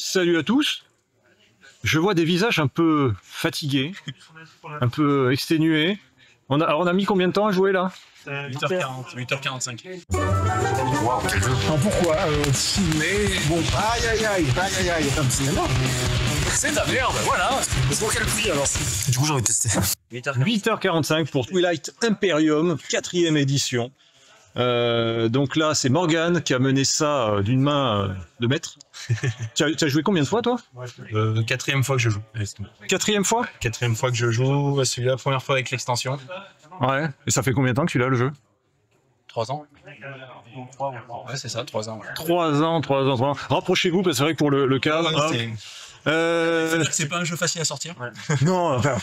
Salut à tous. Je vois des visages un peu fatigués, un peu exténués. On a mis combien de temps à jouer là? 8h40, 8h45. Waouh. Pourquoi mais bon, aïe, C'est de la merde, voilà. C'est pour quel prix alors? Du coup, j'ai envie de tester. 8h45 pour Twilight Imperium, 4e édition. Donc là, c'est Morgane qui a mené ça d'une main de maître. Tu as joué combien de fois, toi? Quatrième fois que je joue. Quatrième fois? Quatrième fois que je joue, celui-là, première fois avec l'extension. Ouais. Et ça fait combien de temps que tu l'as, le jeu? 3 ans. Ouais, c'est ça, 3 ans. Ouais. 3 ans. Rapprochez-vous, parce que c'est vrai que pour le cadre... C'est pas un jeu facile à sortir. Ouais. Non, enfin,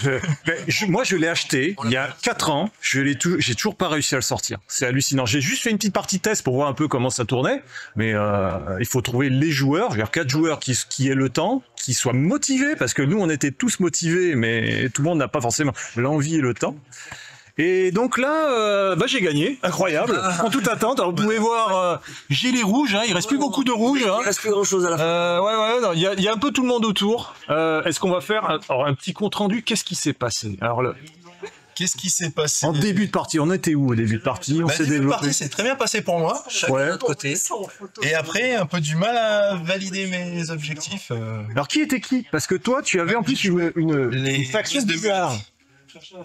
moi je l'ai acheté il y a 4 ans, j'ai toujours pas réussi à le sortir. C'est hallucinant. J'ai juste fait une petite partie test pour voir un peu comment ça tournait, mais il faut trouver les joueurs, je veux dire 4 joueurs qui aient le temps, qui soient motivés, parce que nous on était tous motivés, mais tout le monde n'a pas forcément l'envie et le temps. Et donc là, j'ai gagné, incroyable, en toute attente. Alors, vous pouvez voir, j'ai les rouges, hein, il reste plus beaucoup de rouges. Hein. Il reste plus grand chose à la fin. Ouais, il y a un peu tout le monde autour. Est-ce qu'on va faire un petit compte rendu? Qu'est-ce qui s'est passé? Alors qu'est-ce qui s'est passé? En début de partie, on était où au début de partie? On s'est développé. C'est très bien passé pour moi. Chacun de notre côté. Et après, un peu du mal à valider mes objectifs. Alors qui était qui? Parce que toi, tu avais en plus une faction de bizarre.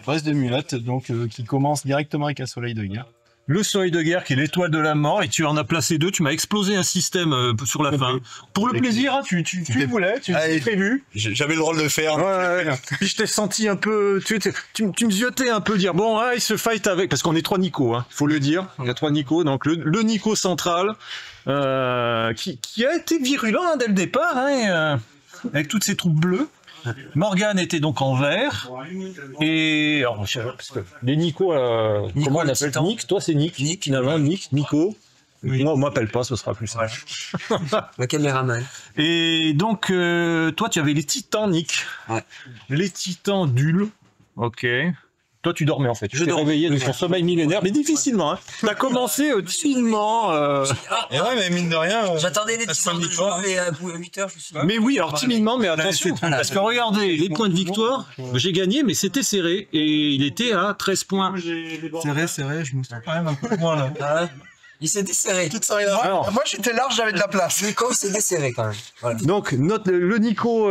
Brest de Mulâtre, donc qui commence directement avec un soleil de guerre. Le soleil de guerre qui est l'étoile de la mort, et tu en as placé 2, tu m'as explosé un système sur la fin. Pour le plaisir, hein, tu voulais, tu l'as prévu. J'avais le droit de le faire. Ouais. Puis je t'ai senti un peu, tu me ziotais un peu, dire bon, il se fight avec, parce qu'on est 3 Nico, hein, faut le dire, il y a 3 Nico, donc le Nico central, qui a été virulent hein, dès le départ, hein, avec toutes ces troupes bleues. Morgane était donc en vert, et alors, parce que les Nico, comment on appelle Nick? Toi c'est Nick, finalement Nico. Oui. Moi on m'appelle pas, ce sera plus simple. Le caméraman. Et donc toi tu avais les Titans Nick, les Titans d'Ul, ok. Toi, tu dormais en fait. Je t'ai réveillé de ton sommeil millénaire, mais difficilement. Hein. T'as commencé timidement. Et ouais, mais mine de rien. J'attendais les Titans de jouer à 8h, je suis. Mais oui, alors timidement, mais attention. Parce que regardez, les points de victoire, j'ai gagné, mais c'était serré. Et il était à 13 points. Serré, je me sens quand même un peu moins là. Il s'est desserré. Moi j'étais large, j'avais de la place. Nico s'est desserré quand même. Voilà. Donc le Nico,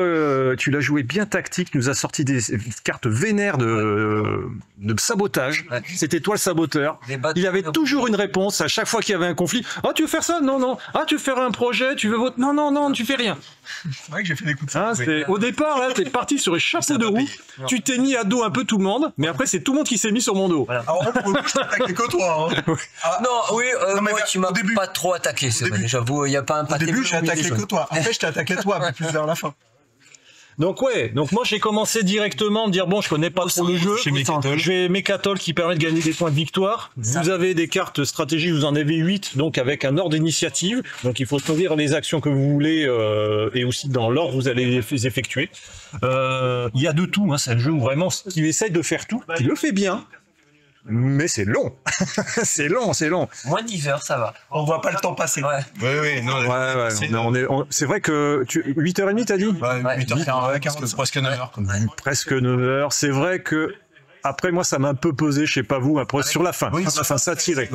tu l'as joué bien tactique, nous a sorti des cartes vénères de sabotage. Ouais. C'était toi le saboteur. Il avait toujours une réponse à chaque fois qu'il y avait un conflit. Ah tu veux faire ça? Non. Ah tu veux faire un projet? Tu veux voter? Non, tu fais rien. C'est vrai que j'ai fait des coups de oui. Au départ là, t'es parti sur les chapeaux de roue. Tu t'es mis à dos un peu tout le monde, mais après c'est tout le monde qui s'est mis sur mon dos. Voilà. Alors pour le coup, je t'ai attaqué que toi. Hein. Non, oui. Moi, tu m'as pas trop attaqué, c'est vrai. J'avoue, il n'y a pas un pâté. Au début, j'ai attaqué que toi. Après, je t'ai attaqué toi, mais plus vers la fin. Donc moi j'ai commencé directement à me dire bon je connais pas trop le jeu, je vais Mécatol qui permet de gagner des points de victoire. Vous avez des cartes stratégiques, vous en avez 8 donc avec un ordre d'initiative, donc il faut choisir les actions que vous voulez et aussi dans l'ordre vous allez les effectuer. Il y a de tout, hein, c'est un jeu où vraiment qui essaye de faire tout, qui le fait bien. Mais c'est long, c'est long. Moins de 10 heures, ça va. On voit pas le temps passer. Ouais. Oui, non. C'est vrai que 8h30 t'as dit? Ouais, 8h40, presque 9h. Presque 9h, c'est vrai que après moi ça m'a un peu pesé, je sais pas vous, après sur la fin, ça tirait.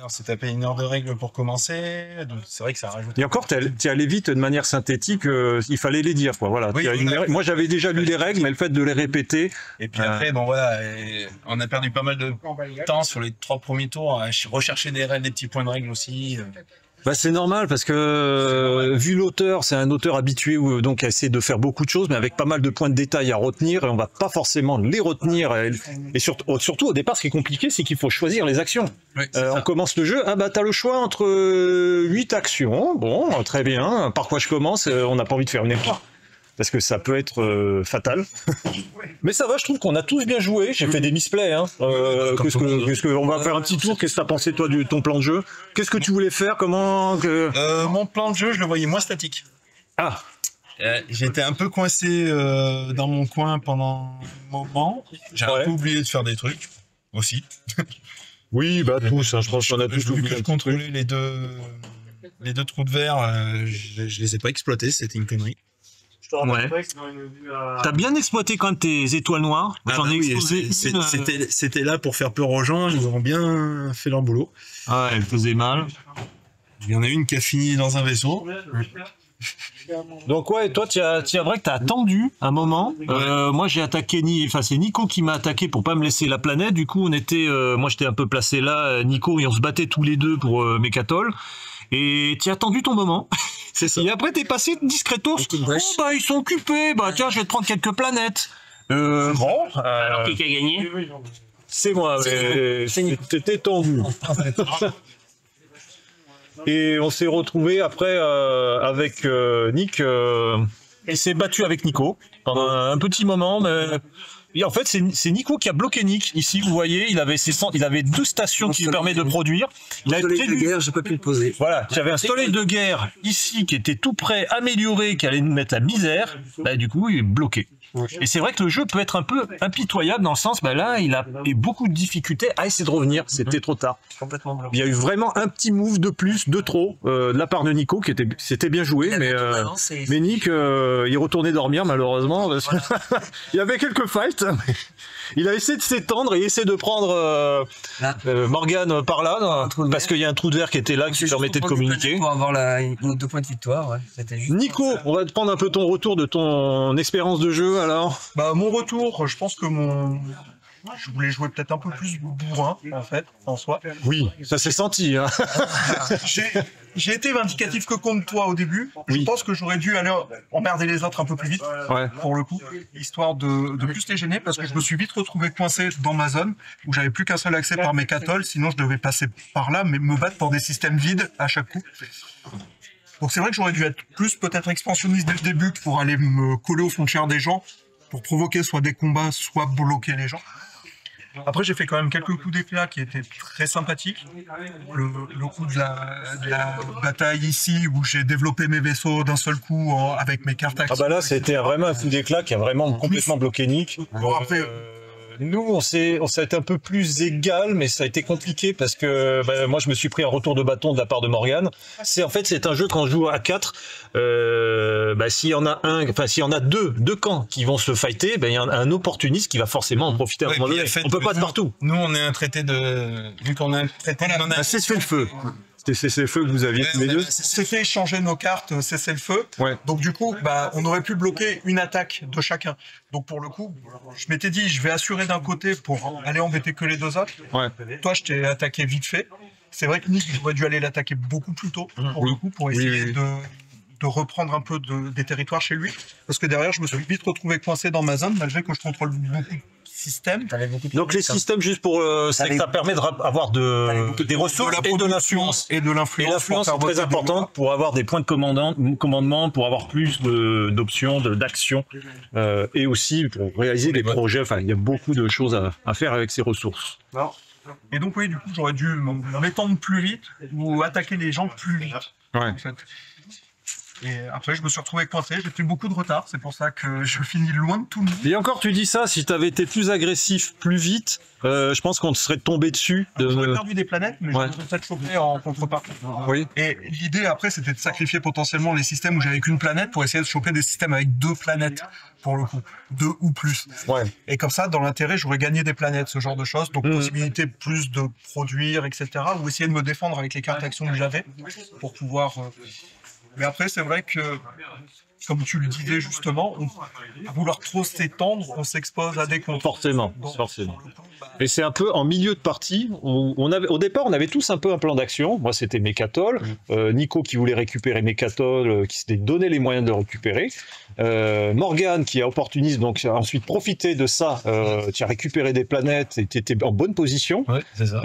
C'est tapé une heure de règles pour commencer, donc c'est vrai que ça rajoute. Et encore, t'es allé vite de manière synthétique, il fallait les dire, quoi. Voilà. Moi j'avais déjà lu les règles, mais le fait de les répéter. Et puis après, bon voilà, on a perdu pas mal de temps sur les 3 premiers tours à rechercher des petits points de règles aussi. C'est normal parce que vu l'auteur, c'est un auteur habitué donc à essayer de faire beaucoup de choses, mais avec pas mal de points de détail à retenir, et on va pas forcément les retenir. Et surtout au départ, ce qui est compliqué, c'est qu'il faut choisir les actions. Oui, on commence le jeu, t'as le choix entre 8 actions. Bon, très bien. Par quoi je commence? On n'a pas envie de faire une erreur. Parce que ça peut être fatal. Mais ça va, je trouve qu'on a tous bien joué. J'ai fait des misplays. Hein. On va faire un petit tour. Qu'est-ce que t'as pensé, toi, de ton plan de jeu? Qu'est-ce que tu voulais faire? Comment Mon plan de jeu, je le voyais moins statique. Ah. J'étais un peu coincé dans mon coin pendant un moment. J'ai un peu oublié de faire des trucs aussi. Oui, tous. Hein, je pense qu'on a tous oublié. Je contrôlais les deux trous de verre. Je les ai pas exploités. C'était une connerie. Ouais. T'as bien exploité quand même tes étoiles noires. J'en ai explosé une. C'était là pour faire peur aux gens, ils ont bien fait leur boulot. Ah, elle faisait mal. Il y en a une qui a fini dans un vaisseau. Donc ouais, toi tu as vrai que t'as attendu un moment. Moi j'ai attaqué c'est Nico qui m'a attaqué pour pas me laisser la planète. Du coup on était, moi j'étais un peu placé là, Nico, et on se battait tous les deux pour Mechatol. Et tu as attendu ton moment. C'est ça. Et après t'es passé discretos. Oh bah ils sont occupés. Bah tiens je vais te prendre quelques planètes. Bon. Alors qui a gagné? C'est moi. T'étais tendu. Et on s'est retrouvé après avec Nick. Il s'est battu avec Nico pendant un petit moment, mais et en fait c'est Nico qui a bloqué Nick. Ici vous voyez, il avait 2 stations qui lui permettent de produire. Il a soleil de guerre, j'ai pas pu le poser. Voilà, j'avais un soleil de guerre ici qui était tout prêt, amélioré, qui allait nous mettre la misère. Bah du coup il est bloqué. Et c'est vrai que le jeu peut être un peu impitoyable dans le sens, bah là, il a eu beaucoup de difficultés à essayer de revenir. C'était trop tard. Complètement bloqué. Il y a eu vraiment un petit move de plus, de trop, de la part de Nico, c'était bien joué, mais Nick, il retournait dormir malheureusement, parce que il y avait quelques fights. Il a essayé de s'étendre et essayé de prendre Morgane par là, parce qu'il y a un trou de verre qui était là, qui permettait de communiquer. Pour avoir 2 points de victoire, ouais. Juste Nico, on va te prendre un peu ton retour de ton expérience de jeu alors. Bah mon retour, je pense que je voulais jouer peut-être un peu plus bourrin en fait, en soi. Oui, ça s'est senti. Hein. J'ai été vindicatif que contre toi au début. Oui. Je pense que j'aurais dû aller emmerder les autres un peu plus vite, pour le coup, histoire de plus les gêner, parce que je me suis vite retrouvé coincé dans ma zone, où j'avais plus qu'un seul accès par Mechatol, sinon je devais passer par là, mais me battre pour des systèmes vides à chaque coup. Donc c'est vrai que j'aurais dû être plus peut-être expansionniste dès le début pour aller me coller aux frontières des gens, pour provoquer soit des combats, soit bloquer les gens. Après, j'ai fait quand même quelques coups d'éclat qui étaient très sympathiques. Le coup de la bataille ici, où j'ai développé mes vaisseaux d'un seul coup avec mes cartes actives. Ah bah là, c'était vraiment un coup d'éclat qui a vraiment complètement bloqué Nick. Bon, après, nous, on s'est été un peu plus égal, mais ça a été compliqué parce que moi, je me suis pris un retour de bâton de la part de Morgane. C'est un jeu quand on joue à 4. S'il y en a s'il y en a deux camps qui vont se fighter, il y a un opportuniste qui va forcément en profiter à un moment donné. On peut pas être partout. Nous, on est un traité de. Vu qu'on a un traité de. C'est fait le feu. C'était cessez-le-feu que vous aviez tous les deux. C'est fait échanger nos cartes, cesser le feu. Ouais. Donc du coup, on aurait pu bloquer une attaque de chacun. Donc pour le coup, je m'étais dit, je vais assurer d'un côté pour aller embêter que les 2 autres. Ouais. Toi, je t'ai attaqué vite fait. C'est vrai que Nick, j'aurais dû aller l'attaquer beaucoup plus tôt, pour le coup, pour essayer de reprendre un peu des territoires chez lui. Parce que derrière, je me suis vite retrouvé coincé dans ma zone, malgré que je contrôle beaucoup de systèmes. Donc les systèmes, juste pour... c'est que ça permet d'avoir des ressources et de l'influence. Et de l'influence. Et l'influence est très importante pour avoir des points de commandement, pour avoir plus d'options, d'actions, et aussi pour réaliser des projets. Enfin, il y a beaucoup de choses à faire avec ces ressources. Et donc oui, du coup, j'aurais dû m'étendre plus vite ou attaquer les gens plus vite. Ouais. En fait. Et après, je me suis retrouvé coincé, j'ai pris beaucoup de retard, c'est pour ça que je finis loin de tout le monde. Et encore, tu dis ça, si tu avais été plus agressif plus vite, je pense qu'on te serait tombé dessus. J'aurais perdu des planètes, mais je me peut-être chopé en contrepartie. Oui. Et l'idée après, c'était de sacrifier potentiellement les systèmes où j'avais qu'une planète pour essayer de choper des systèmes avec 2 planètes, pour le coup. 2 ou plus. Ouais. Et comme ça, dans l'intérêt, j'aurais gagné des planètes, ce genre de choses. Donc, possibilité plus de produire, etc. Ou essayer de me défendre avec les cartes actions que j'avais pour pouvoir... Mais après, c'est vrai que, comme tu le disais justement, à vouloir trop s'étendre, on s'expose à des contre. Forcément. Et c'est un peu en milieu de partie, où au départ, on avait tous un peu un plan d'action. Moi, c'était Mechatol. Nico qui voulait récupérer Mechatol, qui s'était donné les moyens de le récupérer. Morgane qui a opportuniste, donc a ensuite profité de ça, qui a récupéré des planètes et qui était en bonne position. Ouais, c'est ça.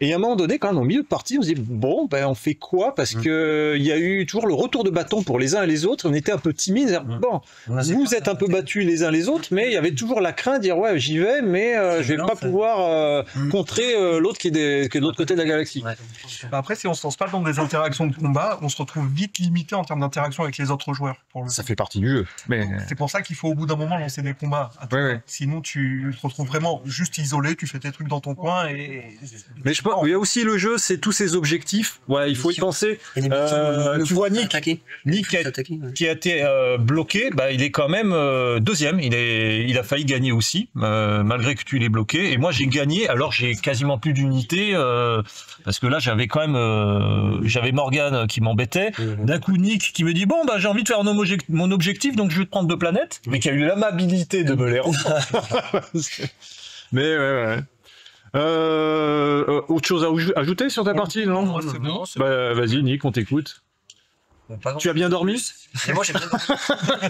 Et à un moment donné, quand même, au milieu de partie, on se dit, bon, on fait quoi? Parce que il y a eu toujours le retour de bâton pour les uns et les autres. On était un peu timides. Bon, vous êtes un peu battus les uns les autres, mais il y avait toujours la crainte de dire, ouais, j'y vais, mais je vais pas pouvoir contrer l'autre qui est de l'autre côté de la galaxie. Ouais. Après, si on se lance pas dans des interactions de combat, on se retrouve vite limité en termes d'interaction avec les autres joueurs. Ça fait partie du jeu. Mais... C'est pour ça qu'il faut au bout d'un moment lancer des combats. Sinon, tu te retrouves vraiment juste isolé, tu fais tes trucs dans ton coin et... Mais je pense, il y a aussi le jeu, c'est tous ces objectifs. Ouais, il faut y penser. Tu vois Nick qui a été bloqué, bah, il est quand même deuxième. Il a failli gagner aussi, malgré que tu l'aies bloqué. Et moi, j'ai gagné, alors j'ai quasiment plus d'unités, parce que là, j'avais quand même... j'avais Morgane qui m'embêtait. D'un coup, Nick qui me dit, bon, bah, j'ai envie de faire mon objectif, donc je vais te prendre 2 planètes. Mais qui a eu l'amabilité de me les rendre. Mais ouais. Autre chose à ajouter sur ta partie, non? Non, bah, vas-y, Nick, on t'écoute. Tu as bien dormi? Et moi j'ai bien dormi.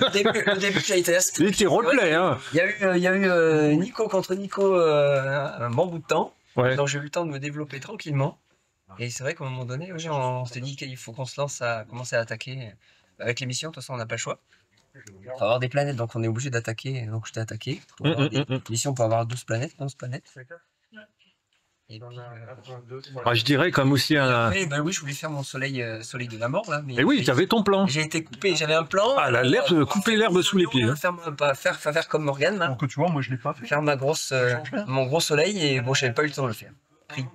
Au début j'ai été assez. Il était roleplay, hein. Il y a eu Nico contre Nico un bon bout de temps. Ouais. Donc j'ai eu le temps de me développer tranquillement. Et c'est vrai qu'à un moment donné, on s'était dit qu'il faut qu'on se lance à commencer à attaquer. Avec les missions, de toute façon on n'a pas le choix. Il faut avoir des planètes, donc on est obligé d'attaquer. Donc je t'ai attaqué. Pour avoir des missions pour avoir 12 planètes, 11 planètes. Et puis, je dirais comme aussi un... Après, bah oui, je voulais faire mon soleil de la mort là. Mais et oui, tu avais ton plan. j'ai été coupé, j'avais un plan. Ah, l'herbe, couper l'herbe sous les pieds. Faire comme Morgane là. Alors que tu vois, moi je l'ai pas fait. Faire mon gros soleil et bon, j'avais pas eu le temps de le faire.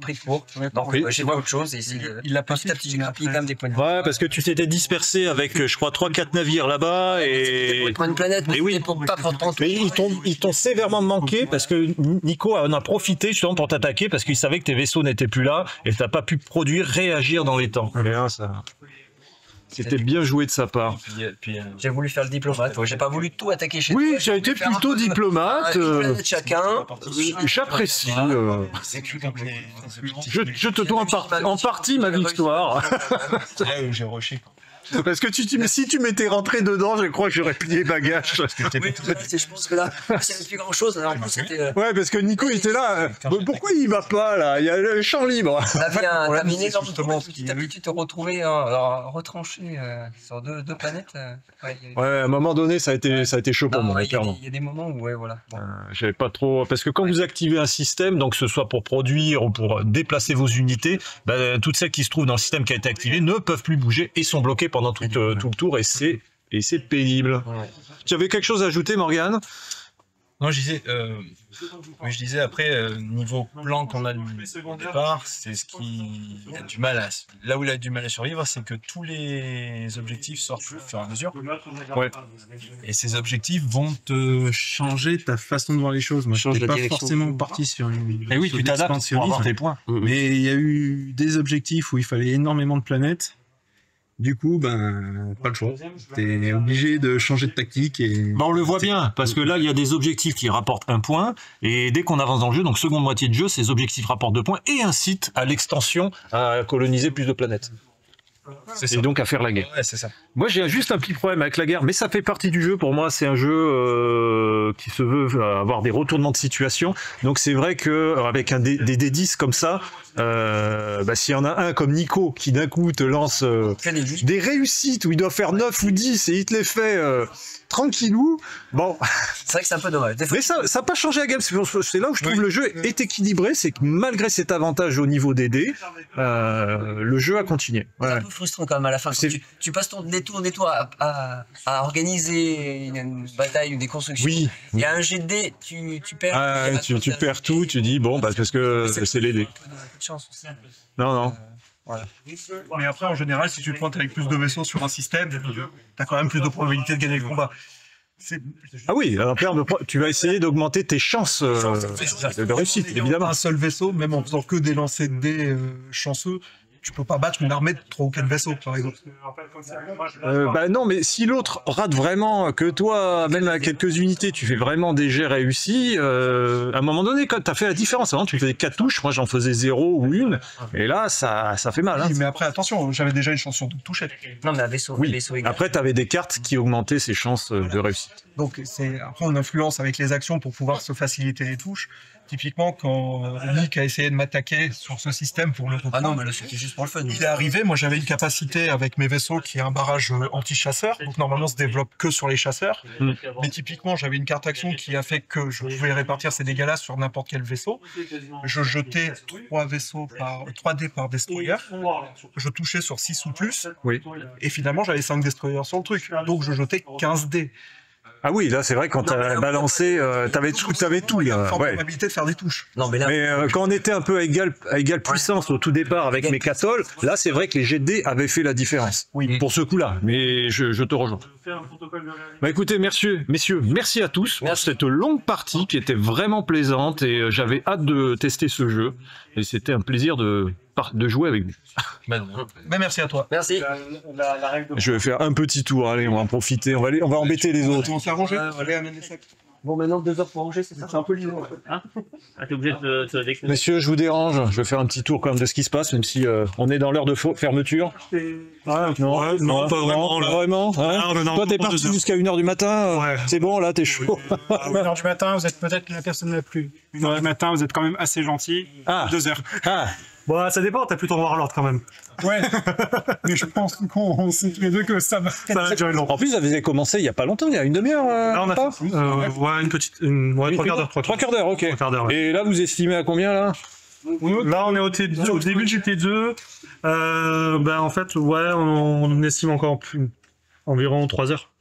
Pris de court. Donc Oui, j'ai fait autre chose et Il l'a pas petit à fait. petit j'ai grappillé quand même des points de vie. Ouais, parce que tu t'étais dispersé avec, je crois, 3-4 navires là-bas et... Pour une planète, mais Et oui. c'était pas pour prendre. Mais ils t'ont sévèrement manqué parce que Nico en a profité justement pour t'attaquer parce qu'il savait que tes vaisseaux n'étaient plus là et t'as pas pu réagir dans les temps. Ça... C'était bien joué de sa part. J'ai voulu faire le diplomate. J'ai pas voulu tout attaquer chez Oui, toi. j'ai été plutôt diplomate. Une planète chacun. J'apprécie. Je te dois en partie ma victoire. C'est là où j'ai rushé. Parce que si tu m'étais rentré dedans, je crois que j'aurais plié bagage. Oui, je pense que là, c'est plus grand chose. Alors, en plus, c'était. Ouais, parce que Nico était là. Pourquoi il va pas là? Il y a le champ libre. T'avais une énorme petit à petit, tu te retrouvais retranché sur deux planètes. Ouais, à un moment donné, ça a été chaud pour moi, clairement. Il y a des moments où, ouais, voilà. J'avais pas trop. Parce que quand vous activez un système, donc que ce soit pour produire ou pour déplacer vos unités, bah, toutes celles qui se trouvent dans le système qui a été activé ne peuvent plus bouger et sont bloquées pendant tout le tour et c'est pénible. Ouais. Tu avais quelque chose à ajouter, Morgane? Non, je disais après, niveau plan qu'on a au départ, c'est ce qui a du mal à... Là où il a du mal à survivre, c'est que tous les objectifs sortent au fur et à mesure. Ouais. Et ces objectifs vont te changer ta façon de voir les choses. Moi, je n'étais pas forcément parti sur une... Et oui, tu t'adaptes pour avoir tes points. Mais il y a eu des objectifs où il fallait énormément de planètes. Du coup, ben, pas le choix. T'es obligé de changer de tactique et... Bah on le voit bien, parce que là, il y a des objectifs qui rapportent 1 point, et dès qu'on avance dans le jeu, donc seconde moitié de jeu, ces objectifs rapportent 2 points, et incitent à l'extension à coloniser plus de planètes. Et donc à faire la guerre. Ouais, c'est ça. Moi, j'ai juste un petit problème avec la guerre, mais ça fait partie du jeu. Pour moi, c'est un jeu qui se veut avoir des retournements de situation. Donc c'est vrai que avec des D10 comme ça, bah, s'il y en a un comme Nico qui d'un coup te lance des réussites où il doit faire 9 ou 10 et il te les fait tranquillou, bon. C'est vrai que c'est un peu dommage. Mais ça n'a pas changé la gamme. C'est là où je trouve le jeu est équilibré. C'est que malgré cet avantage au niveau des dés, le jeu a continué. Ouais. C'est un peu frustrant quand même à la fin. Tu passes des tours à organiser une bataille ou des constructions. Oui. Il y a un jet de dés, tu perds. Ah, tu perds tout, tu dis bon, bah, parce que c'est les dés. Chance aussi. Non. Voilà. Mais après, en général, si tu te pointes avec plus de vaisseaux sur un système, t'as quand même plus de probabilité de gagner le combat. Ah oui, en termes tu vas essayer d'augmenter tes chances de réussite, évidemment. Un seul vaisseau, même en faisant que des lancers de dés chanceux, tu peux pas battre une armée de 3 ou 4 vaisseaux, par exemple. Bah non, mais si l'autre rate vraiment, que toi, même à quelques unités, tu fais vraiment des jets réussis, à un moment donné, quand tu as fait la différence, avant tu faisais 4 touches, moi j'en faisais 0 ou 1, et là, ça fait mal. Hein. Oui, mais après, attention, j'avais déjà une chance sur 2 touches. Non, mais un vaisseau, oui. Vaisseau égal. Après, tu avais des cartes qui augmentaient ses chances de réussite. Donc, après, on influence avec les actions pour pouvoir se faciliter les touches. Typiquement, quand Nick a essayé de m'attaquer sur ce système pour le reprendre, ah non, mais là c'était juste pour le fun. Il est arrivé, moi j'avais une capacité avec mes vaisseaux qui est un barrage anti-chasseur, donc normalement se développe que sur les chasseurs. Mais typiquement, j'avais une carte action qui a fait que je pouvais répartir ces dégâts-là sur n'importe quel vaisseau. Je jetais 3 dés par destroyer. Je touchais sur 6 ou plus. Oui. Et finalement, j'avais 5 destroyers sur le truc. Donc je jetais 15 dés. Ah oui, là c'est vrai, quand t'as balancé, t'avais tout. Il y a une forte probabilité de faire des touches. Non, mais là... quand on était un peu à égale puissance au tout départ avec mes 4 là c'est vrai que les jets de dés avaient fait la différence. Oui. Pour ce coup-là, mais je te rejoins. Bah écoutez, messieurs, merci à tous pour cette longue partie qui était vraiment plaisante et j'avais hâte de tester ce jeu. Et c'était un plaisir de jouer avec vous. Mais merci à toi. Merci. Je vais faire un petit tour, allez, on va en profiter, on va embêter les autres. On s'est arrangé. Allez, amène les sacs. Bon, maintenant 2 heures pour ranger, c'est ça? C'est un peu libre. Ah, t'es obligé de te déclencher. Messieurs, je vous dérange, je vais faire un petit tour quand même de ce qui se passe, même si on est dans l'heure de fermeture. Non, pas vraiment. Pas vraiment hein. Non, Toi, t'es parti jusqu'à 1h du matin, Ouais. c'est bon, là, t'es chaud. À 1h du matin, vous êtes peut-être la personne la plus. 1h du matin, vous êtes quand même assez gentil. Ah. 2 heures. Ah, Bon, ça dépend, t'as plutôt Warlord quand même. Ouais. Mais je pense qu'on sait tous les deux que ça va. Ça va durer longtemps. en plus, ça faisait commencer il y a pas longtemps, il y a une demi-heure. Là, on a pas fait ouais, une petite. Ouais, 3 quarts d'heure. 3 quarts d'heure, ok. 3 quarts d'heure, ouais. Et là, vous estimez à combien, là? Là, on est au début du T2. Ben, en fait, ouais, on estime encore environ 3 heures.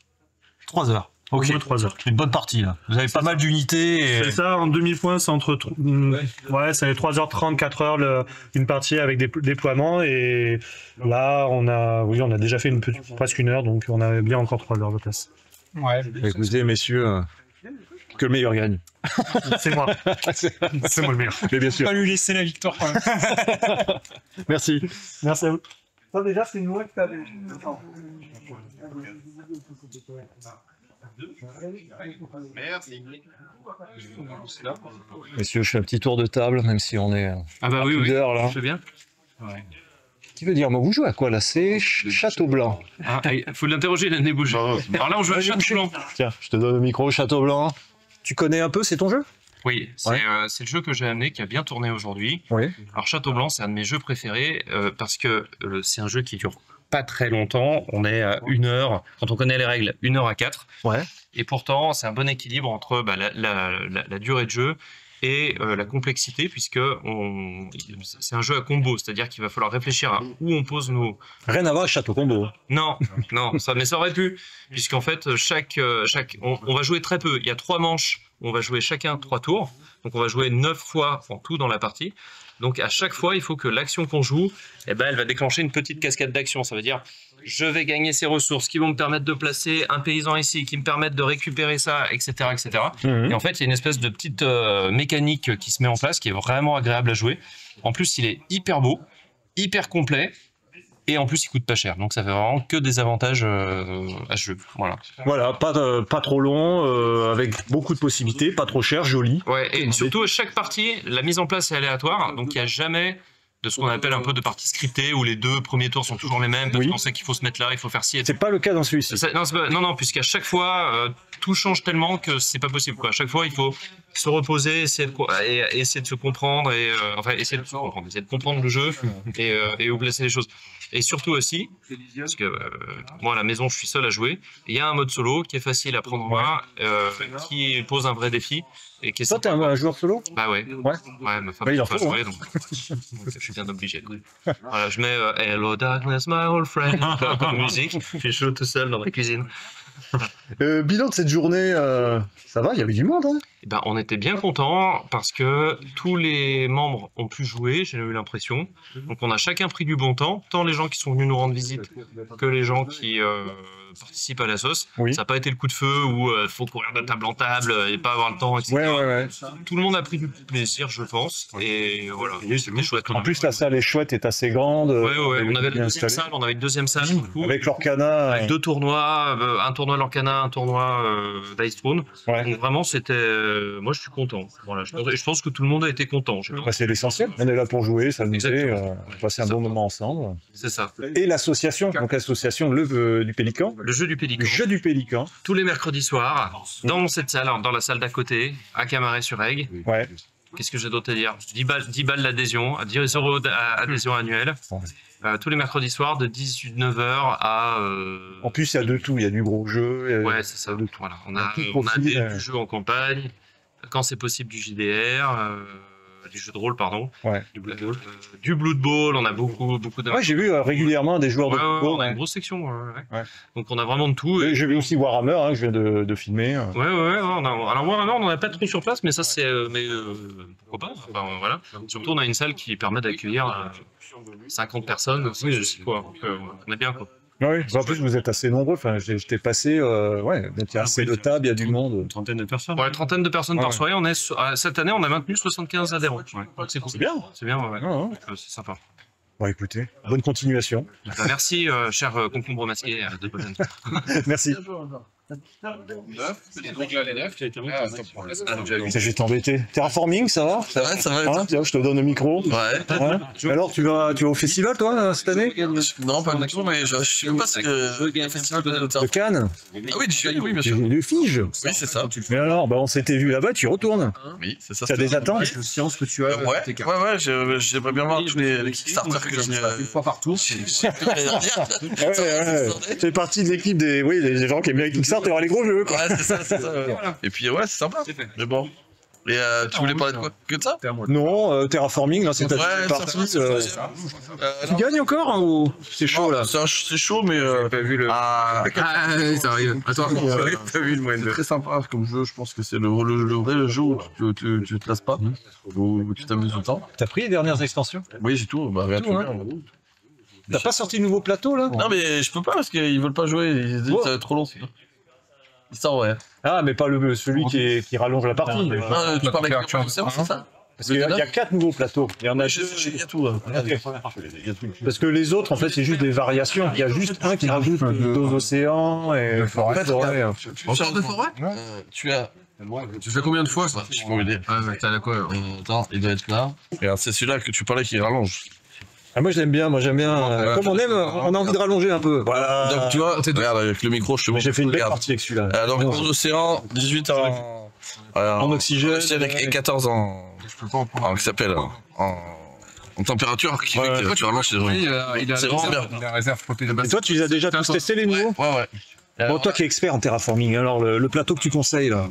3 heures. Au Ok, moins 3 heures. une bonne partie, là. Vous avez pas mal d'unités. Et... C'est ça, en 2000 points, c'est entre. Ouais, c'est 3h30, 4h une partie avec des déploiements. Et là, on a déjà fait presque 1 heure, donc on a bien encore 3 heures de place. Ouais. Écoutez, messieurs, que le meilleur gagne. C'est moi. C'est moi le meilleur. Mais bien sûr. Pas lui laisser la victoire quand même. Merci. Merci à vous. Ça, déjà, c'est une loi que t'avais. Messieurs, je fais un petit tour de table, même si on est Ah bah oui, plus d'heure, là. je fais bien. Qui veut dire, moi, vous jouez à quoi, là? C'est Château Blanc. Ah, il faut l'interroger, le nez bouge. Alors là, on joue à Château Blanc. Tiens, je te donne le micro, Château Blanc. Tu connais un peu, c'est ton jeu? Oui, c'est le jeu que j'ai amené, qui a bien tourné aujourd'hui. Oui. Alors Château Blanc, c'est un de mes jeux préférés parce que c'est un jeu qui dure pas très longtemps. On est à 1 heure, quand on connaît les règles, 1 heure à 4. Ouais. Et pourtant, c'est un bon équilibre entre la durée de jeu et la complexité, puisque c'est un jeu à combo, c'est-à-dire qu'il va falloir réfléchir à où on pose nos... Rien à voir avec Château Combo. Non, non, mais ça aurait pu, puisqu'en fait, on va jouer très peu. Il y a 3 manches, on va jouer chacun 3 tours, donc on va jouer 9 fois en tout dans la partie. Donc à chaque fois, il faut que l'action qu'on joue, eh ben, elle va déclencher une petite cascade d'actions. Ça veut dire, je vais gagner ces ressources qui vont me permettre de placer un paysan ici, qui me permettent de récupérer ça, etc. etc. Et en fait, il y a une espèce de petite mécanique qui se met en place, qui est vraiment agréable à jouer. En plus, il est hyper beau, hyper complet, et en plus, il coûte pas cher. Donc ça fait vraiment que des avantages à ce jeu. Voilà. Voilà, pas trop long, avec beaucoup de possibilités, pas trop cher, joli. Ouais, et surtout à chaque partie, la mise en place est aléatoire, donc il n'y a jamais de ce qu'on appelle un peu de partie scriptée où les 2 premiers tours sont toujours les mêmes, parce qu'on sait qu'il faut se mettre là, il faut faire ci et tout. C'est pas le cas dans celui-ci. Non, puisqu'à chaque fois, tout change tellement que c'est pas possible, quoi. À chaque fois, il faut se reposer, essayer de se comprendre, et essayer de comprendre le jeu et où placer les choses. Et surtout aussi, parce que moi à la maison je suis seul à jouer, il y a un mode solo qui est facile à prendre en main, qui pose un vrai défi. Et qui est Toi, t'es un joueur solo? Bah ouais. Ouais. Ouais, ma femme Bah, il peut en pas faut, jouer, donc je suis bien obligé. Voilà, je mets Hello Darkness, my old friend, comme musique, je joue tout seul dans ma cuisine. Bilan de cette journée, ça va, il y avait du monde, hein? Eh ben, on était bien contents parce que tous les membres ont pu jouer, j'ai eu l'impression. Donc on a chacun pris du bon temps, tant les gens qui sont venus nous rendre visite que les gens qui participent à la sauce. Oui. Ça n'a pas été le coup de feu où il faut courir de table en table et pas avoir le temps, etc. Ouais. Tout le monde a pris du plaisir, je pense. Et voilà, c'était chouette. En plus, la salle est chouette, est assez grande. Ouais. On avait bien la deuxième installée. salle, on avait une deuxième salle du coup. Avec l'Orcana. Avec 2 tournois, un tournoi Lorcana, un tournoi Dice Throne. Ouais. Donc vraiment, moi je suis content. Voilà, je pense que tout le monde a été content. Bah, c'est l'essentiel. On est là pour jouer, s'amuser, Exactement. passer un bon moment ensemble. C'est ça. Et l'association, donc l'association du Pélican. Le jeu du Pélican. Le jeu du Pélican. Tous les mercredis soirs, dans cette salle, dans la salle d'à côté, à Camaret-sur-Aigle. Ouais. Qu'est-ce que j'ai d'autre à dire? 10 balles d'adhésion, 10 € d'adhésion annuelle. Tous les mercredis soirs de 19h à... En plus, il y a de tout. Il y a du gros jeu. Ouais, c'est ça. Voilà. On a Tout profil, du jeu en campagne, quand c'est possible du JDR, du jeu de rôle, pardon. Ouais. Du Blood Bowl, on a beaucoup de... Ouais, j'ai vu régulièrement des joueurs de football. on a une grosse section. Ouais. Donc on a vraiment de tout. Et j'ai vu aussi Warhammer, hein, que je viens de filmer. Ouais, alors Warhammer, on n'en a pas trop sur place, mais ça c'est... pourquoi pas, enfin, voilà. Surtout on a une salle qui permet d'accueillir 50 personnes aussi, quoi. Donc, on est bien, quoi. Oui, en plus vous êtes assez nombreux. Enfin, j'étais passé, ouais, donc il y a assez de tables, il y a du monde. Une trentaine de personnes. Ouais, trentaine de personnes par Ouais. soirée. Cette année, on a maintenu 75 adhérents. Ouais. Donc c'est cool. C'est bien. C'est bien, ouais. Ouais, ouais. C'est sympa. Bon, écoutez, bonne continuation. Bah, merci, cher concombre masqué de Polen. Merci. Donc là, les 9. Ça, je vais t'embêter. Terraforming, ça va? Ça va, ça va. Hein, tiens, je te donne le micro. Ouais. Alors, tu vas au festival, toi, cette année? Non, pas du tout, mais je sais pas ce que le festival de De Cannes? Ah oui, j'y suis, oui, bien sûr. De Fige? Oui, c'est ça. Mais alors, bah, on s'était vu là-bas, tu y retournes. Oui, c'est ça. T'as des attentes? Science que tu as. Ouais, j'aimerais bien voir tous les Kickstarter que j'ai Une fois par tour. Tu fais partie de l'équipe des gens qui aiment bien Kickstarter, les gros jeux, quoi. Ouais, c'est ça, c'est ça. Et puis, ouais, c'est sympa. Mais bon. Et tu voulais parler de quoi? Que de ça? Non, Terraforming, là, c'est ta Ouais, partie. Tu non. gagnes encore, hein, ou c'est chaud, là? C'est chaud, mais. Pas vu le. Ah, ça arrive. Attends, t'as vu le moyen de. C'est très sympa comme jeu, je pense que c'est le vrai jeu où tu te lasses pas, où tu t'amuses tout le temps. T'as pris les dernières extensions? Oui, j'ai tout, bah rien Tout, hein. T'as pas sorti de nouveau plateau, là? Non, mais je peux pas parce qu'ils veulent pas jouer, ils disent que ça va être trop long sinon. Ils sortent, ouais. Ah, mais pas celui qui rallonge la partie. Ah, tu parles avec c'est ça? Parce qu'il y a 4 nouveaux plateaux. Il y en a deux. Il y a tout. Parce que les autres, en fait, c'est juste des variations. Il y a juste un qui rajoute deux océans et forêt. Encore de forêt? Tu as. Tu fais combien de fois ça? Je peux m'aider. Ouais, t'as la quoi? Attends, il doit être là. Regarde, c'est celui-là que tu parlais qui rallonge. Ah, moi, j'aime bien. Comme on aime, on a envie de rallonger un peu. Voilà. Donc, tu vois, regarde, avec le micro, je te montre. J'ai fait une belle Regarde. partie avec celui-là. Donc, 11 océans, 18 En oxygène. Et 14 en. Qui s'appelle en température qui fait que tu rallonges c'est vraiment bien. Il a réserve protégée. Et toi, tu les as déjà tous testés, les nouveaux? Ouais. Bon, toi qui es expert en terraforming, alors le plateau que tu conseilles, là?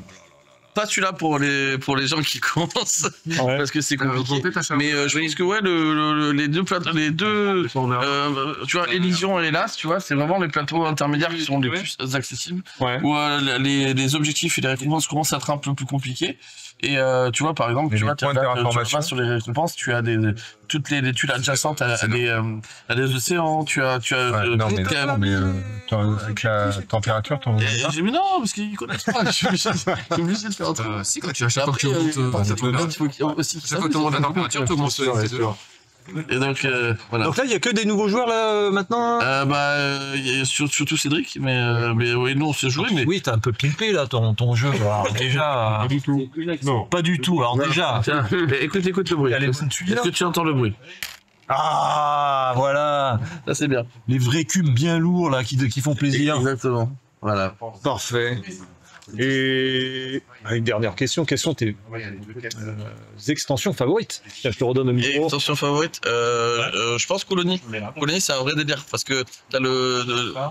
Pas celui-là pour les gens qui commencent, Ouais. parce que c'est compliqué. Mais je pense que ouais, les deux plateaux, tu vois, Elysion et Hélas, tu vois, c'est vraiment les plateaux intermédiaires qui sont les plus accessibles. Ouais. Où les objectifs et les récompenses commencent à être un peu plus compliqués. Et tu vois, par exemple, tu vois, sur les récompenses, tu as toutes les tuiles adjacentes à des océans, tu as Non, mais avec la température, ton. j'ai mis non, parce qu'ils connaissent pas. Je suis obligé de faire un truc. Si, quand tu achètes, quand tu montes. Ça faut la température, tu augmentes. Et donc, voilà. Donc là, il y a que des nouveaux joueurs, là, maintenant? Il y a surtout Cédric, mais oui, nous on s'est joué, mais. Oui, t'as un peu pimpé, là, ton jeu. Alors, déjà. Pas du tout. Non. Pas du tout. Alors, déjà. Tiens, écoute le bruit. Est-ce que tu entends le bruit? Ah, voilà. Ça, c'est bien. Les vrais cubes bien lourds, là, qui font plaisir. Exactement. Voilà. Parfait. Et une dernière question, quelles sont tes extensions favorites? Tiens, je te redonne le Et micro. extension favorite, je pense Colonie. Colonie, c'est un vrai délire parce que t'as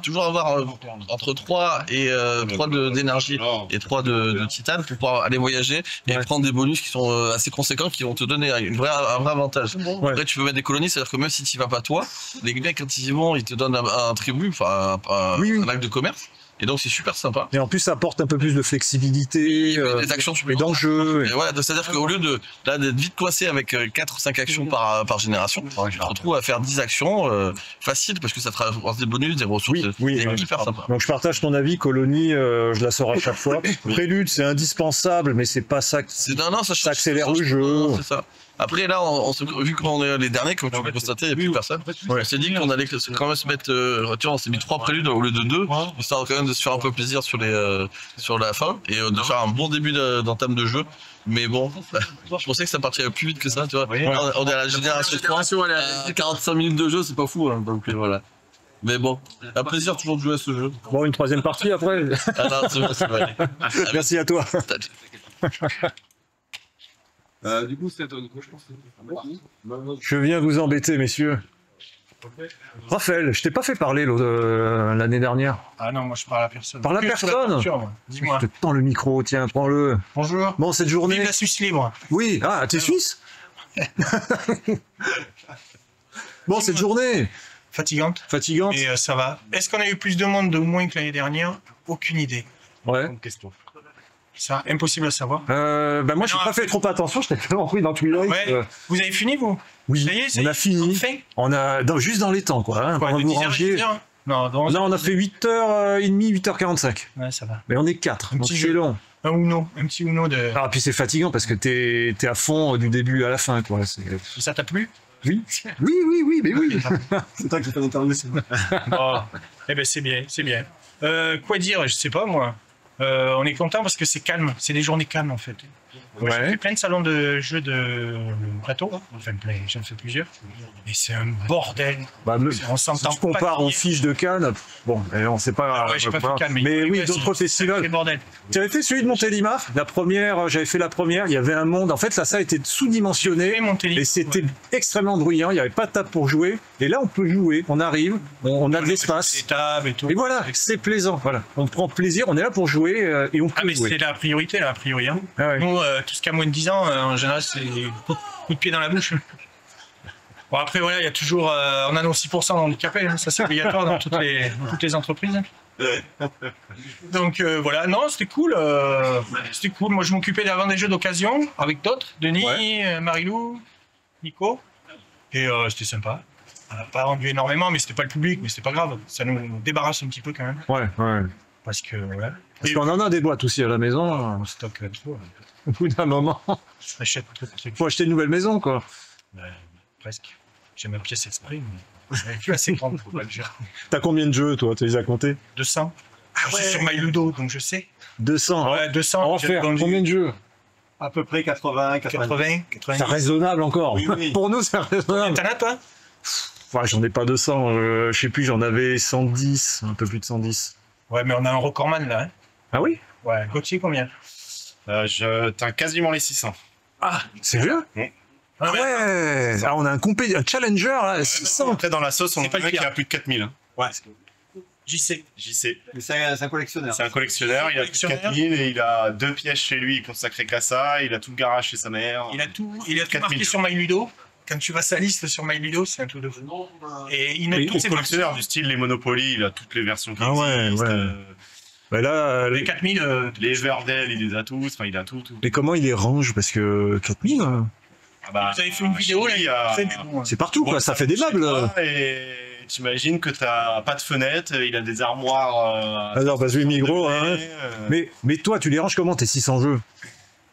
toujours avoir entre 3 et 3 d'énergie et 3 de titane pour pouvoir aller voyager et prendre des bonus qui sont assez conséquents qui vont te donner un vrai avantage. Ouais. Après, tu peux mettre des colonies, c'est-à-dire que même si tu vas pas toi, les mecs quand ils y vont, ils te donnent un tribut, enfin un acte de commerce. Et donc c'est super sympa. Et en plus, ça apporte un peu plus de flexibilité, des actions et d'enjeux. Et voilà, c'est-à-dire qu'au lieu d'être vite coincé avec 4 ou 5 actions par génération, tu te retrouves à faire 10 actions faciles parce que ça te rapporte des bonus, des ressources. C'est hyper sympa. Donc je partage ton avis, Colonie, je la sors à chaque fois. S'Prélude, c'est indispensable, mais c'est pas ça ça accélère le jeu. C'est ça. Après là, vu qu'on est les derniers, comme tu peux constater, il n'y a plus personne. On s'est dit qu'on allait quand même se mettre. Tu vois, on s'est mis 3 préludes au lieu de 2, histoire quand même de se faire un peu plaisir sur la fin et de faire un bon début d'entame de jeu. Mais bon, je pensais que ça partirait plus vite que ça, tu vois. On est à la génération 3, 45 minutes de jeu, c'est pas fou, hein, donc voilà. Mais bon, un plaisir toujours de jouer à ce jeu. Bon, une troisième partie après. Ah non, c'est vrai. Merci à toi. Du coup, c'est quoi, je pense. Je viens vous embêter, messieurs. Raphaël, je t'ai pas fait parler l'année dernière. Ah non, moi je parle à personne. Parle à personne. Dis-moi. Je te tends le micro, tiens, prends-le. Bonjour. Bon, cette journée. Vive la Suisse libre. Oui, t'es suisse. Bon, cette journée. Fatigante. Fatigante. Et ça va. Est-ce qu'on a eu plus de monde ou moins que l'année dernière? Aucune idée. Ouais. Question. Ça, impossible à savoir. Moi, j'ai pas fait trop attention, je t'ai tellement pris dans Twilight. Ouais. Vous avez fini, vous? Oui, Ça y est, on a fini. Enfin Juste dans les temps, quoi. Hein, quoi, pendant de que vous 10h à rangiez. 10h Non, Non, on a fait 8h30, 8h45. Ouais, ça va. Mais on est 4, Un donc petit c'est jeu. long. Un petit Uno de... Ah, puis c'est fatigant parce que t'es à fond du début à la fin, quoi. Ça t'a plu? Oui, mais oui. C'est toi qui fais l'interview. Bon. Eh ben c'est bien, c'est bien. Quoi dire? Je sais pas, moi. On est content parce que c'est calme. C'est des journées calmes, en fait. J'ai fait plein de salons de jeux de plateau. Enfin, plein, j'en fais plusieurs. Et c'est un bordel. Bah, on s'entend si tu compares aux fiches de Cannes, bon, on sait pas. Ouais, j'ai pas fait Cannes, mais oui, ouais, d'autres festivals. C'est bordel. Tu avais fait celui de Montélimar, la première, j'avais fait la première, il y avait un monde. En fait, là, ça a été sous-dimensionné. Et c'était extrêmement bruyant, il n'y avait pas de table pour jouer. Et là, on peut jouer, on arrive, on a de l'espace. Des tables et tout. Et voilà, c'est plaisant. Voilà. On prend plaisir, on est là pour jouer et on peut mais jouer. c'est la priorité, là, a priori. Hein. Ah ouais. Nous, tout ce qui a moins de 10 ans, en général, c'est coup de pied dans la bouche. Bon, après, voilà, il y a toujours. On a nos 6% handicapés, hein, ça c'est obligatoire dans toutes les entreprises. Donc voilà, non, c'était cool. C'était cool. Moi, je m'occupais d'avant des jeux d'occasion avec d'autres, Denis, Marilou, Nico. Et c'était sympa. On n'a pas rendu énormément, mais c'était pas le public, mais c'était pas grave. Ça nous débarrasse un petit peu quand même. Ouais. Parce que voilà. Parce qu'on en a des boîtes aussi à la maison. On stocke trop. Au bout d'un moment, Achète trop de trucs. faut acheter une nouvelle maison, quoi. Presque. J'ai ma pièce exprès, mais je suis assez grande pour pas le gérer. T'as combien de jeux, toi? Tu les as comptés? 200. Je suis sur MyLudo, donc je sais. 200. Ouais, 200. En faire combien de jeux? À peu près 80, 90. C'est raisonnable encore. Oui. Pour nous, c'est raisonnable. T'en as, toi? Ouais, j'en ai pas 200. Je sais plus, j'en avais 110, un peu plus de 110. Ouais, mais on a un recordman là. Hein. Ah oui? Ouais, Gauthier, combien? T'as quasiment les 600. Ah, sérieux? Ah ouais. Ah, on a un challenger là, 600. Après, dans la sauce, on C'est pas dirait le qu'il y pire. a plus de 4000. Hein. Ouais. JC. Mais c'est un collectionneur. C'est un collectionneur, il a plus de 4000 et il a 2 pièces chez lui consacrées qu'à ça, il a tout le garage chez sa mère. Il a tout marqué sur MyLudo. Quand tu vois sa liste sur MyLudo, c'est un truc de fou. Et il note tous ses collectionneurs du style les Monopoly, il a toutes les versions qui existent. Bah là, les 4000, les Everdell, il les a tous, enfin il a tout. Mais comment il les range? Parce que 4000. Vous avez fait une vidéo là, c'est partout, quoi, ça fait des meubles. Et t'imagines que t'as pas de fenêtre, il a des armoires. Alors, bah, oui, Migros, hein. Mais toi, tu les ranges comment tes 600 jeux?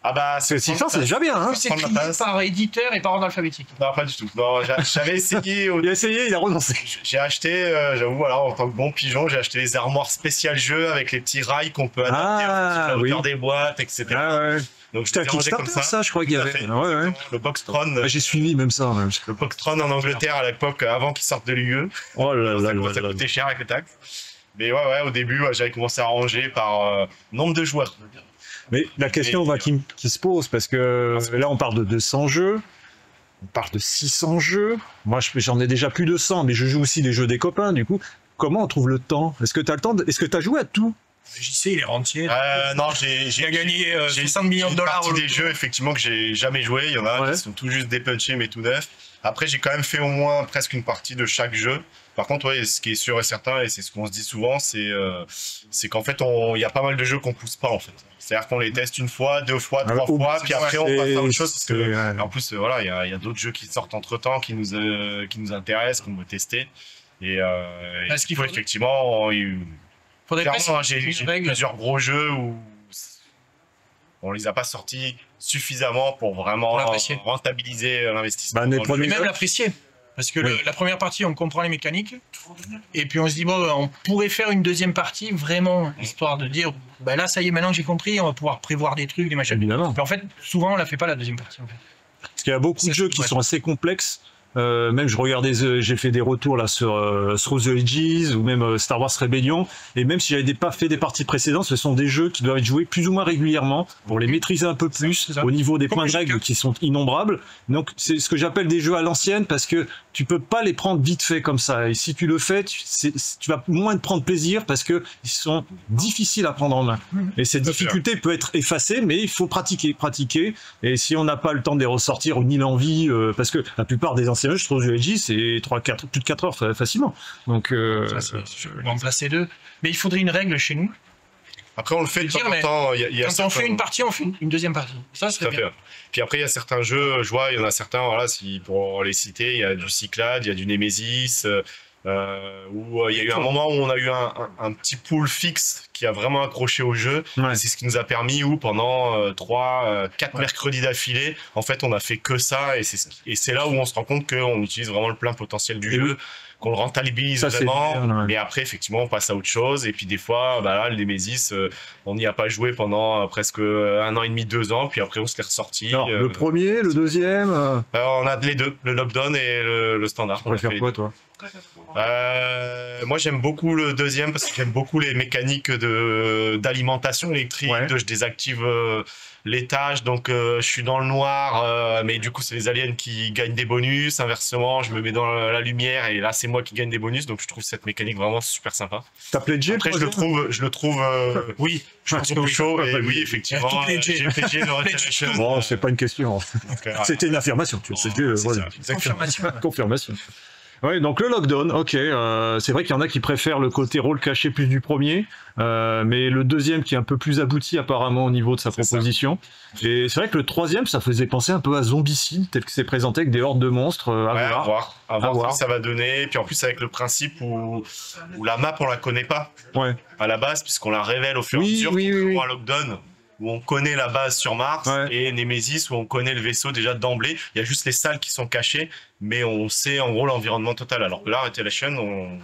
Ah bah, 600, c'est déjà bien, hein. C'est trié par éditeur et par ordre alphabétique. Non, pas du tout. Non, j'avais essayé. Il a essayé, il a renoncé. J'ai acheté, j'avoue, alors en tant que bon pigeon, j'ai acheté les armoires spéciales jeux avec les petits rails qu'on peut adapter sur la hauteur des boîtes, etc. Ah ouais. Donc c'était un Kickstarter, ça, je crois qu'il y avait. Ouais. Le Boxtron. J'ai suivi même ça. Ouais. Le Boxtron en Angleterre à l'époque, avant qu'il sorte de l'UE. Oh là là. Ça coûtait cher avec les taxes. Mais ouais, au début, j'avais commencé à ranger par nombre de joueurs. Mais la question qui se pose, parce que là, on parle de 200 jeux, on parle de 600 jeux. Moi, j'en ai déjà plus de 100, mais je joue aussi les jeux des copains, du coup. Comment on trouve le temps? Est-ce que tu as le temps Est-ce que tu as joué à tout? JC, il est rentier. Non, j'ai gagné 60 millions de dollars. Des jeux, effectivement, que j'ai jamais joué. Il y en a qui sont tout juste dépunchés, mais tout neufs. Après, j'ai quand même fait au moins presque une partie de chaque jeu. Par contre, ce qui est sûr et certain, et c'est ce qu'on se dit souvent, c'est qu'en fait, il y a pas mal de jeux qu'on pousse pas, en fait. C'est-à-dire qu'on les teste une fois, 2 fois, 3 fois, puis après on passe à autre chose. Parce que, en plus, voilà, il y a d'autres jeux qui sortent entre-temps, qui nous intéressent, qu'on veut tester. Et ce qu'il faut effectivement... Clairement, j'ai plusieurs gros jeux où on les a pas sortis suffisamment pour vraiment rentabiliser l'investissement. Même l'apprécier. Parce que la première partie, on comprend les mécaniques, et puis on se dit, bon, on pourrait faire une deuxième partie, vraiment, histoire de dire, bah là, ça y est, maintenant j'ai compris, on va pouvoir prévoir des trucs, des machins. Évidemment. Mais en fait, souvent, on la fait pas la deuxième partie. En fait. Parce qu'il y a beaucoup de jeux qui sont assez complexes. Même je regardais, j'ai fait des retours là sur The Ages ou même Star Wars Rebellion, et même si j'avais pas fait des parties précédentes, ce sont des jeux qui doivent être joués plus ou moins régulièrement pour les maîtriser un peu plus au niveau des points de règle qui sont innombrables. Donc c'est ce que j'appelle des jeux à l'ancienne, parce que tu peux pas les prendre vite fait comme ça, et si tu le fais, tu vas moins te prendre plaisir parce que ils sont difficiles à prendre en main, et cette difficulté peut être effacée, mais il faut pratiquer, et si on n'a pas le temps de les ressortir ou ni l'envie, parce que la plupart des anciens jeux, je trouve, ULG, c'est plus de 4 heures facilement. Donc, on va en placer 2. Mais il faudrait une règle chez nous. Après, on le fait de temps en temps. Quand on fait une partie, on fait une deuxième partie. Ça serait bien. Puis après, il y a certains jeux, je vois, il y en a certains, voilà, pour les citer, il y a du Cyclade, il y a du Nemesis, où il y a eu un moment où on a eu un petit pool fixe qui a vraiment accroché au jeu. Ouais. C'est ce qui nous a permis où pendant 4 mercredis d'affilée, en fait, on a fait que ça et c'est là où on se rend compte qu'on utilise vraiment le plein potentiel du jeu, qu'on le rentabilise Ça, c'est vraiment. bien, ouais. Mais après, effectivement, on passe à autre chose. Et puis des fois, bah là, le Nemesis, on n'y a pas joué pendant presque 1 an et demi, 2 ans. Puis après, on se l'est ressorti. Alors, le premier, le deuxième On a les deux, le lockdown et le standard. On va faire quoi, toi? Moi j'aime beaucoup le deuxième parce que j'aime beaucoup les mécaniques d'alimentation électrique, je désactive les tâches, donc je suis dans le noir, mais du coup c'est les aliens qui gagnent des bonus, inversement je me mets dans la lumière et là c'est moi qui gagne des bonus, donc je trouve cette mécanique vraiment super sympa. T'as pledgé? Après je le trouve oui, je pense plus chaud et oui effectivement j'ai pledgé le Revelation. Bon, c'est pas une question. C'était une affirmation, tu vois. C'était confirmation. Oui, donc le lockdown, ok. C'est vrai qu'il y en a qui préfèrent le côté rôle caché plus du premier, mais le deuxième qui est un peu plus abouti apparemment au niveau de sa proposition. Et c'est vrai que le troisième, ça faisait penser un peu à Zombicide, tel que c'est présenté avec des hordes de monstres. À voir ce que ça va donner. Et puis en plus avec le principe où la map on la connaît pas à la base, puisqu'on la révèle au fur et à mesure. Un lockdown où on connaît la base sur Mars, et Nemesis où on connaît le vaisseau déjà d'emblée. Il y a juste les salles qui sont cachées, mais on sait en gros l'environnement total. Alors que là, Retaliation,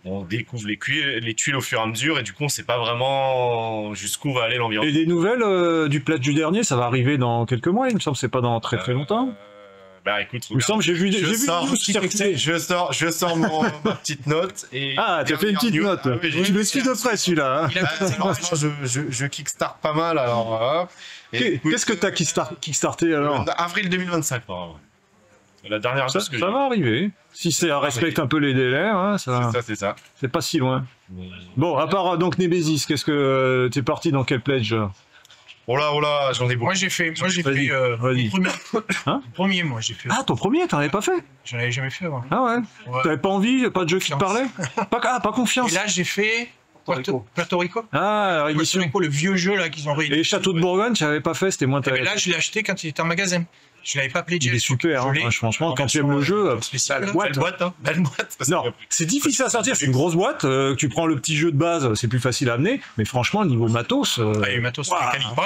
on découvre les tuiles au fur et à mesure, et du coup on sait pas vraiment jusqu'où va aller l'environnement. Et des nouvelles du pledge du dernier, ça va arriver dans quelques mois, il me semble, c'est pas dans très longtemps. Bah écoute, il me semble, j'ai vu je sors ma petite note. Et ah, tu as fait une petite note. Tu le suis de près celui-là. Je kickstart pas mal alors. Qu'est-ce que tu as kickstarté alors? Avril 2025, la dernière chose que ça va arriver. Si ça respecte un peu les délais, hein, c'est ça. C'est pas si loin. Bon, à part donc Nemesis, qu'est-ce que t'es parti dans quel pledge? Oh là, j'en ai beaucoup. Moi j'ai fait le premier, moi j'ai fait. Ah, ton premier, t'en avais pas fait? J'en avais jamais fait, moi. Ah ouais? T'avais pas envie, pas de jeu qui te parlait? Pas confiance. Et là j'ai fait Puerto Rico. Ah, la Puerto Rico, le vieux jeu là qu'ils ont réédité. Et Château de Bourgogne, tu n'avais pas fait, c'était moins intéressant. Là je l'ai acheté quand il était en magasin. Je l'avais pas pledgé. Il est super, hein, franchement, quand tu aimes le jeu, belle boîte. Non, c'est difficile à sortir, c'est une grosse boîte, tu prends le petit jeu de base, c'est plus facile à amener, mais franchement, niveau matos... matos,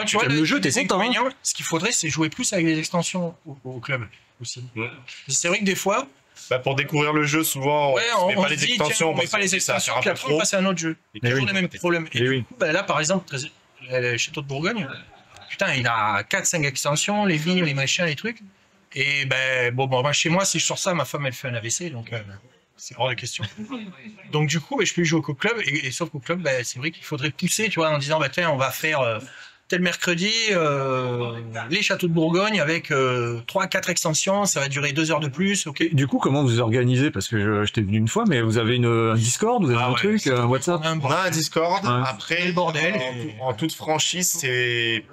tu vois, le jeu, t'es content. Ce qu'il faudrait, c'est jouer plus avec les extensions au club aussi. C'est vrai que des fois... pour découvrir le jeu, souvent, on met pas les extensions. On met pas les extensions, puis après on passe à un autre jeu. Et toujours les mêmes problèmes. Et du coup, là, par exemple, le Château de Bourgogne, putain, il a 4-5 extensions, les vignes, les machins, les trucs. Et moi, chez moi, si je sors ça, ma femme, elle fait un AVC, donc c'est hors de question. Donc du coup, je peux jouer au club, et sauf qu'au club, c'est vrai qu'il faudrait pousser, tu vois, en disant, tiens, on va faire tel mercredi, les châteaux de Bourgogne avec 3-4 extensions, ça va durer 2 heures de plus. Okay. Du coup, comment vous organisez? Parce que je t'ai venu une fois, mais vous avez un Discord, vous avez un truc, un WhatsApp? On a un Discord. Après, le bordel. En toute franchise, c'est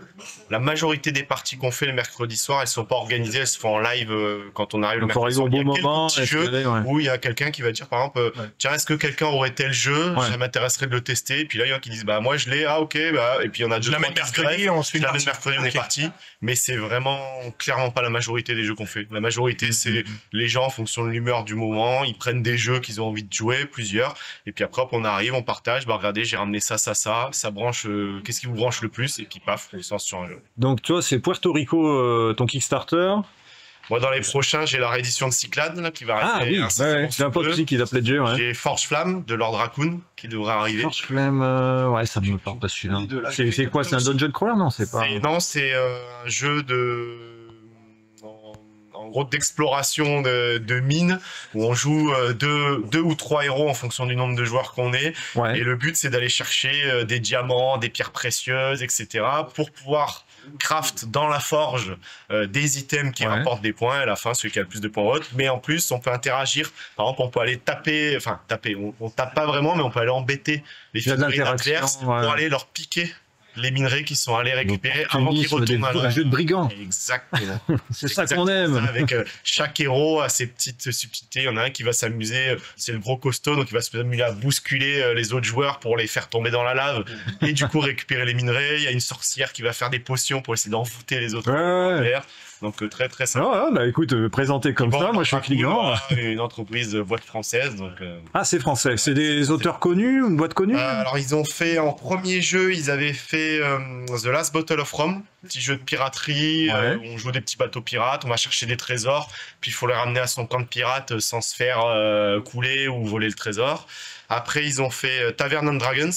la majorité des parties qu'on fait le mercredi soir, elles sont pas organisées, elles se font en live quand on arrive le mercredi soir. Il y a quelques petits jeux où il y a quelqu'un qui va dire, par exemple, tiens, est-ce que quelqu'un aurait tel jeu? Ça m'intéresserait de le tester. Et puis là, il y en a qui disent, moi je l'ai, ok, et puis il y en a deux. Mercredi, on est parti, mais c'est vraiment clairement pas la majorité des jeux qu'on fait. La majorité, c'est les gens, en fonction de l'humeur du moment, ils prennent des jeux qu'ils ont envie de jouer, plusieurs, et puis après, on arrive, on partage, regardez, j'ai ramené ça branche, qu'est-ce qui vous branche le plus, et puis paf, on se lance sur un jeu. Donc, tu vois, c'est Puerto Rico, ton Kickstarter. Moi, dans les prochains, j'ai la réédition de Cyclades là, qui va arriver. Ah oui, c'est un pote aussi qui l'a pledgé. J'ai Forge Flamme de Lord Raccoon qui devrait arriver. Forge Flamme, ça me parle pas celui-là. C'est quoi? C'est un dungeon crawler? Non, c'est pas. Non, c'est un jeu en gros d'exploration de mines où on joue 2 ou 3 héros en fonction du nombre de joueurs qu'on est. Et le but, c'est d'aller chercher des diamants, des pierres précieuses, etc. pour pouvoir craft dans la forge des items qui rapportent des points, et à la fin celui qui a le plus de points hautes, mais en plus on peut interagir, par exemple on peut aller taper, on tape pas vraiment, mais on peut aller embêter les figurines adverses pour aller leur piquer les minerais qui sont allés récupérer avant qu'ils retournent à un jeu de brigands. Exactement. C'est ça qu'on aime. Avec chaque héros a ses petites subtilités. Il y en a un qui va s'amuser, c'est le gros costaud, donc il va s'amuser à bousculer les autres joueurs pour les faire tomber dans la lave et du coup récupérer les minerais. Il y a une sorcière qui va faire des potions pour essayer d'envoûter les autres. Donc très très sympa. Ah, bah écoute, présenté comme ça, moi je suis client. Une entreprise boîte française. Donc, Ah, c'est français. C'est des auteurs connus, une boîte connue? Alors ils ont fait en premier jeu, ils avaient fait The Last Bottle of Rum, petit jeu de piraterie, où on joue des petits bateaux pirates, on va chercher des trésors, puis il faut les ramener à son camp de pirates sans se faire couler ou voler le trésor. Après ils ont fait Tavern and Dragons.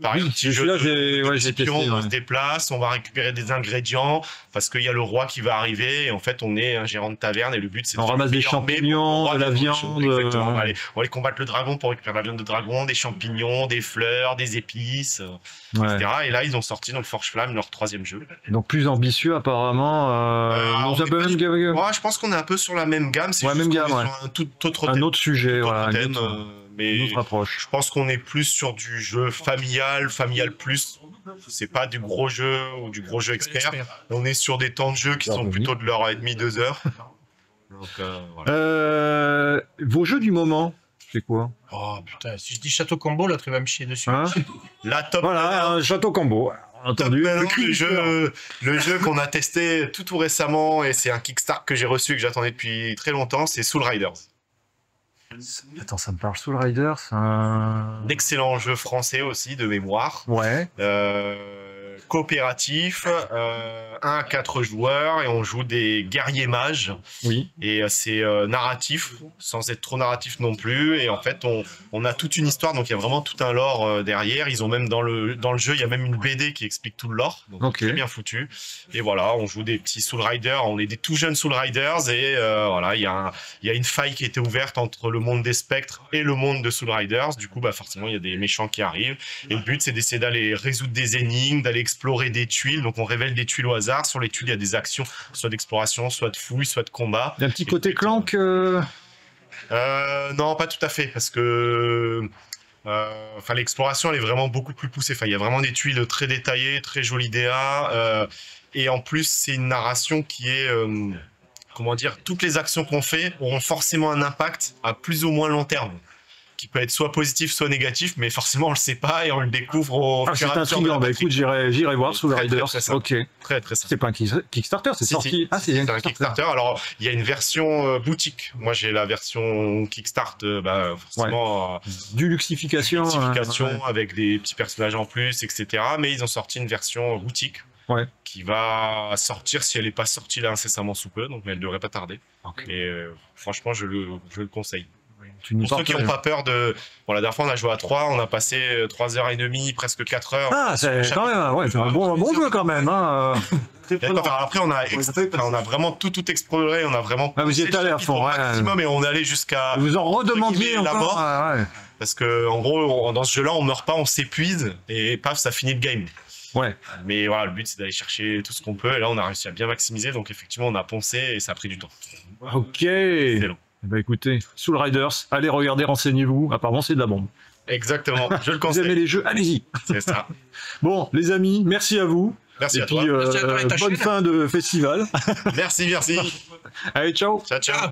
Pareil, Oui, petit jeu celui-là, de pion, on se déplace, on va récupérer des ingrédients parce qu'il y a le roi qui va arriver et en fait on est un gérant de taverne et le but c'est de On ramasse des champignons, de la viande. Exactement. On va aller combattre le dragon pour récupérer la viande de dragon, des champignons, des fleurs, des épices, etc. Et là ils ont sorti donc Forge Flame, leur 3e jeu. Donc plus ambitieux apparemment. Ouais, je pense qu'on est un peu sur la même gamme, c'est même gamme, sur un tout autre un autre sujet, voilà. thème, mais une autre approche. Je pense qu'on est plus sur du jeu familial plus. C'est pas du gros jeu ou du gros jeu expert. On est sur des temps de jeu qui sont plutôt de l'heure et demie, 2 heures. Donc, voilà. Vos jeux du moment, c'est quoi? Oh putain, si je dis Château Combo, l'autre il va me chier dessus. Hein? La top. Voilà, un Château Combo. Entendu. Le jeu qu'on a testé tout récemment et c'est un Kickstarter que j'ai reçu et que j'attendais depuis très longtemps, c'est Soul Riders. Attends, ça me parle. Soul Riders, c'est un excellent jeu français aussi de mémoire. Ouais. Coopératif, 1 à 4 joueurs et on joue des guerriers mages. Oui. Et c'est narratif, sans être trop narratif non plus. Et en fait, on a toute une histoire, donc il y a vraiment tout un lore derrière. Ils ont même dans le jeu, il y a même une BD qui explique tout le lore. Donc très bien foutu. Et voilà, on joue des petits Soul Riders, on est des tout jeunes Soul Riders et voilà, il y a une faille qui était ouverte entre le monde des spectres et le monde de Soul Riders. Du coup, bah forcément, il y a des méchants qui arrivent. Et le but, c'est d'essayer d'aller résoudre des énigmes, d'aller explorer des tuiles. Donc on révèle des tuiles au hasard. Sur les tuiles, il y a des actions, soit d'exploration, soit de fouille, soit de combat. Il y a un petit côté Clank. Non, pas tout à fait, parce que l'exploration, elle est vraiment beaucoup plus poussée. Il y a vraiment des tuiles très détaillées, très jolies DA. Et en plus, c'est une narration qui est... comment dire, toutes les actions qu'on fait auront forcément un impact à plus ou moins long terme, qui peut être soit positif, soit négatif, mais forcément on le sait pas et on le découvre au fur et à mesure. C'est intriguant, bah écoute, j'irai voir Soul Riders. Ok. Très simple. C'est pas un Kickstarter, c'est sorti. Ah, c'est un Kickstarter. Alors, il y a une version boutique. Moi, j'ai la version Kickstarter, forcément. Du luxification. Avec des petits personnages en plus, etc. Mais ils ont sorti une version boutique. Qui va sortir si elle n'est pas sortie là incessamment sous peu, donc elle ne devrait pas tarder. Et franchement, je le conseille. Pour ceux qui n'ont pas peur de... Bon, la dernière fois, on a joué à 3, on a passé 3h30, presque 4 heures. Ah, c'est quand même un bon jeu quand même. Hein. Après, on a vraiment tout exploré, on a vraiment... vous y êtes allé à fond, maximum, et on est allé jusqu'à... Vous en redemandiez encore parce que en gros, dans ce jeu-là, on meurt pas, on s'épuise, et paf, ça finit le game. Ouais. Mais voilà, le but c'est d'aller chercher tout ce qu'on peut et là on a réussi à bien maximiser, donc effectivement on a poncé et ça a pris du temps. Ok. Bah écoutez, Soul Riders, allez regarder, renseignez-vous, apparemment c'est de la bombe. Exactement, je le conseille. Vous aimez les jeux, allez-y. C'est ça. Bon les amis, merci à vous. Merci et à puis, toi. Bonne fin de festival. Merci. Allez, ciao. Ciao.